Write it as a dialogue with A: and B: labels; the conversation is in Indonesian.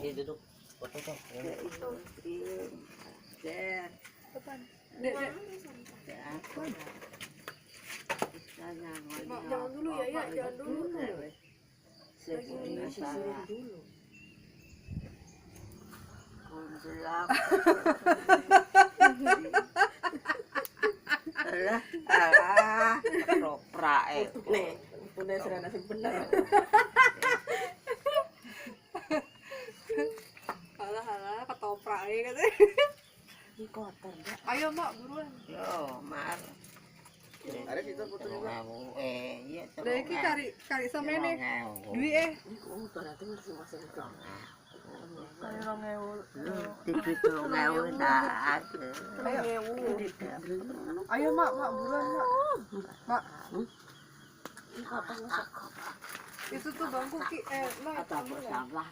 A: duduk. Foto tuh.
B: Itu
C: Depan.
B: Dek.
C: Mak, jangan dulu ya, jangan dulu.
B: Lagi sisirin dulu. Kundelap. Ropra
C: Nih, udah sudah nasib benar. Halah, ketoprak katanya.
B: Ini kotor, Mbak.
C: Ayo, Mak, buruan.
B: Yo, Mar.
A: Ada kita fotonya Pak.
B: Iya,
C: Udah iki kari sama ini. Duit
B: Ini kotor, nanti masih masuk ke
C: Kali 2000.
B: Tipis tuh ngewe dah ada.
C: Ayo, Mak, buruan, Mak. Itu tuh bangku Mak,
B: Apa salah